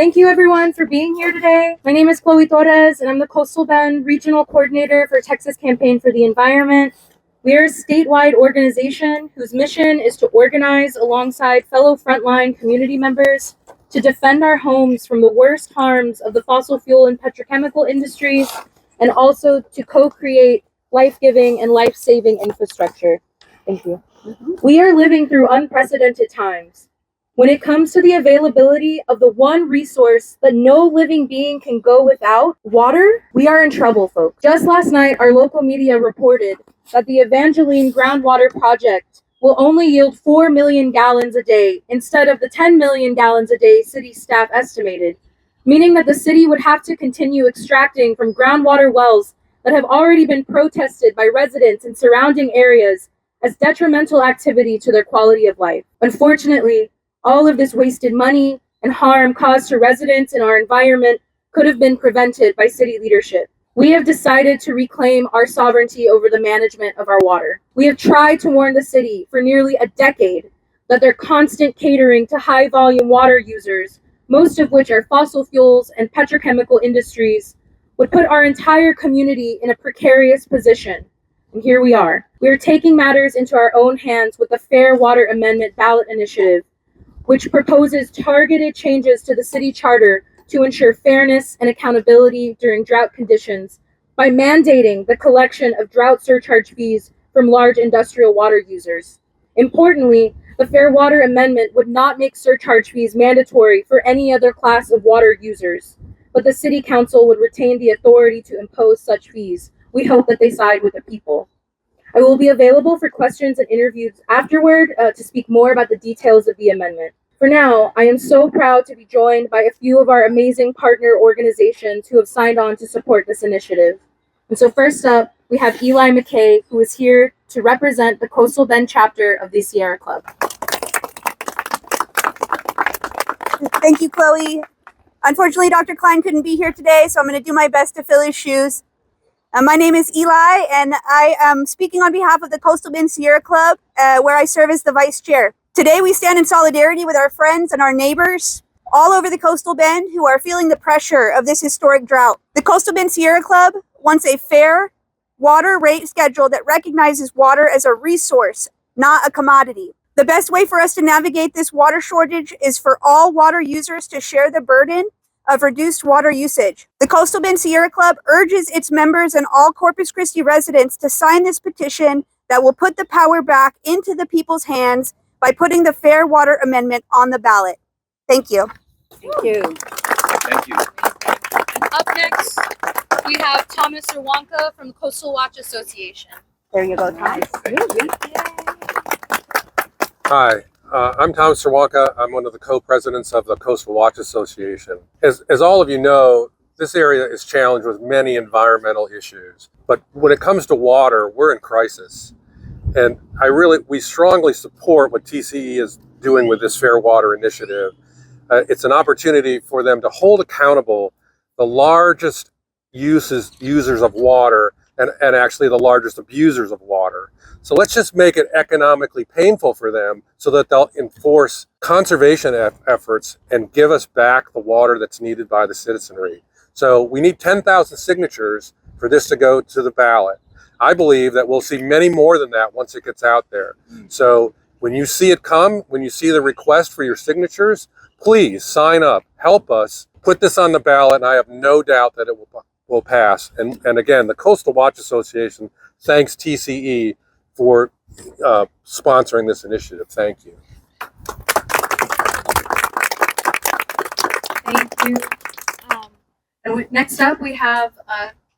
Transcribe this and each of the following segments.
Thank you everyone for being here today. My name is Chloe Torres and I'm the Coastal Bend Regional Coordinator for Texas Campaign for the Environment. We are a statewide organization whose mission is to organize alongside fellow frontline community members to defend our homes from the worst harms of the fossil fuel and petrochemical industries, and also to co-create life-giving and life-saving infrastructure. Thank you. We are living through unprecedented times. When it comes to the availability of the one resource that no living being can go without, water, we are in trouble, folks. Just last night, our local media reported that the Evangeline groundwater project will only yield 4 million gallons a day instead of the 10 million gallons a day city staff estimated, meaning that the city would have to continue extracting from groundwater wells that have already been protested by residents in surrounding areas as detrimental activity to their quality of life. Unfortunately, all of this wasted money and harm caused to residents in our environment could have been prevented by city leadership. We have decided to reclaim our sovereignty over the management of our water. We have tried to warn the city for nearly a decade that their constant catering to high-volume water users, most of which are fossil fuels and petrochemical industries, would put our entire community in a precarious position. And here we are. We are taking matters into our own hands with the Fair Water Amendment ballot initiative, which proposes targeted changes to the city charter to ensure fairness and accountability during drought conditions by mandating the collection of drought surcharge fees from large industrial water users. Importantly, the Fair Water Amendment would not make surcharge fees mandatory for any other class of water users, but the City Council would retain the authority to impose such fees. We hope that they side with the people. I will be available for questions and interviews afterward to speak more about the details of the amendment. For now, I am so proud to be joined by a few of our amazing partner organizations who have signed on to support this initiative. And so first up, we have Eli McKay, who is here to represent the Coastal Bend chapter of the Sierra Club. Thank you, Chloe. Unfortunately, Dr. Klein couldn't be here today, so I'm going to do my best to fill his shoes. My name is Eli, and I am speaking on behalf of the Coastal Bend Sierra Club, where I serve as the vice chair. Today, we stand in solidarity with our friends and our neighbors all over the Coastal Bend who are feeling the pressure of this historic drought. The Coastal Bend Sierra Club wants a fair water rate schedule that recognizes water as a resource, not a commodity. The best way for us to navigate this water shortage is for all water users to share the burden of reduced water usage. The Coastal Bend Sierra Club urges its members and all Corpus Christi residents to sign this petition that will put the power back into the people's hands by putting the Fair Water Amendment on the ballot. Thank you. Thank you. Thank you. Up next, we have Thomas Urwanka from the Coastal Watch Association. There you go, Thomas. Hi, I'm Thomas Urwanka. I'm one of the co-presidents of the Coastal Watch Association. As all of you know, this area is challenged with many environmental issues. But when it comes to water, we're in crisis. And we strongly support what TCE is doing with this Fair Water Initiative. It's an opportunity for them to hold accountable the largest users of water and actually the largest abusers of water. So let's just make it economically painful for them so that they'll enforce conservation efforts and give us back the water that's needed by the citizenry. So we need 10,000 signatures for this to go to the ballot. I believe that we'll see many more than that once it gets out there. So when you see it come, when you see the request for your signatures, please sign up, help us put this on the ballot, and I have no doubt that it will pass. And again, the Coastal Watch Association thanks TCE for sponsoring this initiative. Thank you. Thank you. Next up, we have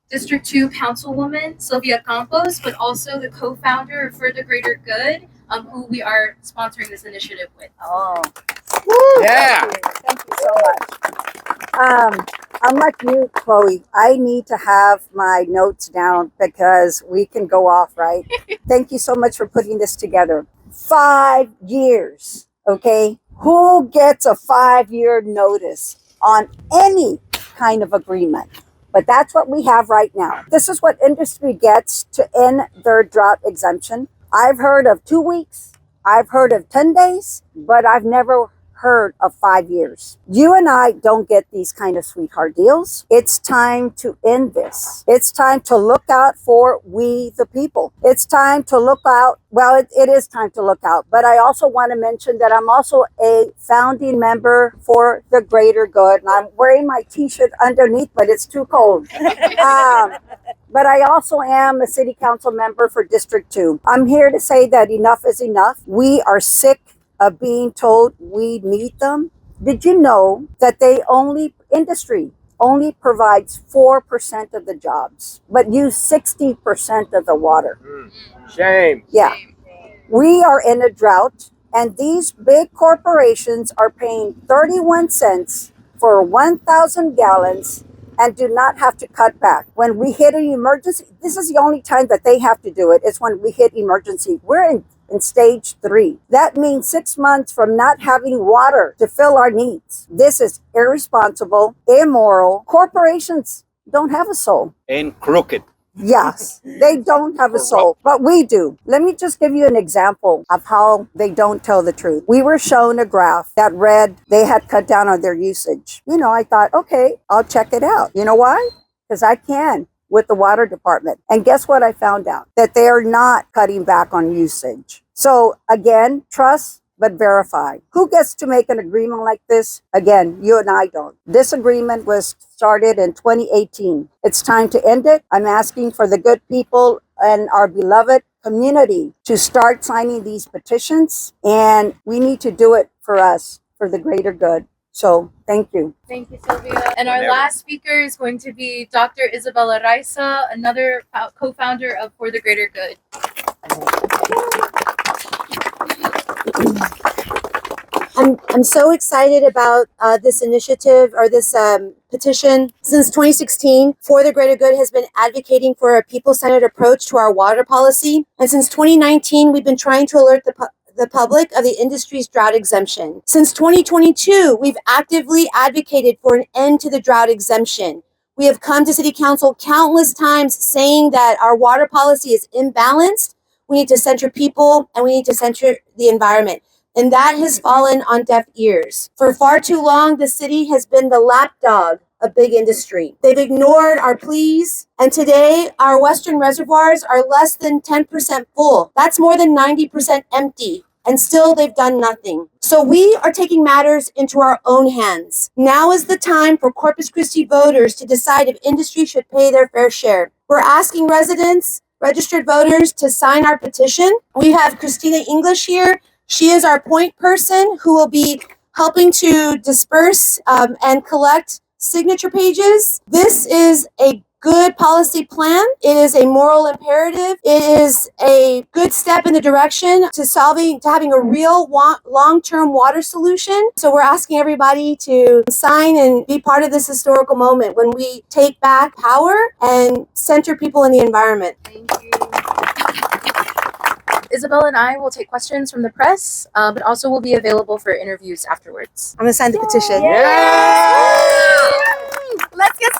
District 2 Councilwoman Sylvia Campos, but also the co-founder of For the Greater Good, who we are sponsoring this initiative with. Oh. Woo! Yeah. Thank you so much. Unlike you, Chloe, I need to have my notes down because we can go off, right? Thank you so much for putting this together. 5 years, okay? Who gets a 5-year notice on any kind of agreement? But that's what we have right now. This is what industry gets to end their drought exemption. I've heard of 2 weeks. I've heard of 10 days, but I've never unheard of 5 years. You and I don't get these kind of sweetheart deals. It's time to end this. It's time to look out for we the people. It's time to look out. Well, it is time to look out. But I also want to mention that I'm also a founding member for the greater good. And I'm wearing my t-shirt underneath, but it's too cold. But I also am a city council member for District 2. I'm here to say that enough is enough. We are sick of being told we need them. Did you know that industry only provides 4% of the jobs, but use 60% of the water? Shame. Yeah. We are in a drought, and these big corporations are paying 31 cents for 1,000 gallons and do not have to cut back. When we hit an emergency, this is the only time that they have to do it. It's when we hit emergency. We're in stage 3. That means 6 months from not having water to fill our needs. This is irresponsible, immoral. Corporations don't have a soul. And crooked. Yes, they don't have a soul, but we do. Let me just give you an example of how they don't tell the truth. We were shown a graph that read they had cut down on their usage. I thought, okay, I'll check it out. You know why? Because I can with the water department. And guess what I found out? That they are not cutting back on usage. So again, trust but verify. Who gets to make an agreement like this? Again, you and I don't. This agreement was started in 2018. It's time to end it. I'm asking for the good people and our beloved community to start signing these petitions, and we need to do it for us, for the greater good. So thank you. Thank you, Sylvia. And our last speaker is going to be Dr. Isabella Raisa, another co-founder of For the Greater Good. I'm so excited about this initiative or this petition. Since 2016, For the Greater Good has been advocating for a people-centered approach to our water policy. And since 2019, we've been trying to alert the public of the industry's drought exemption. Since 2022, we've actively advocated for an end to the drought exemption. We have come to City Council countless times saying that our water policy is imbalanced. We need to center people and we need to center the environment. And that has fallen on deaf ears. For far too long, the city has been the lapdog of big industry. They've ignored our pleas, and today our western reservoirs are less than 10% full. That's more than 90% empty, and still they've done nothing. So we are taking matters into our own hands. Now is the time for Corpus Christi voters to decide if industry should pay their fair share. We're asking residents, registered voters, to sign our petition. We have Christina English here. She is our point person who will be helping to disperse and collect signature pages. This is a good policy plan. It is a moral imperative. It is a good step in the direction to having a real long-term water solution. So we're asking everybody to sign and be part of this historical moment when we take back power and center people in the environment. Thank you. Isabel and I will take questions from the press, but also will be available for interviews afterwards. I'm gonna sign the petition. Yay! Let's get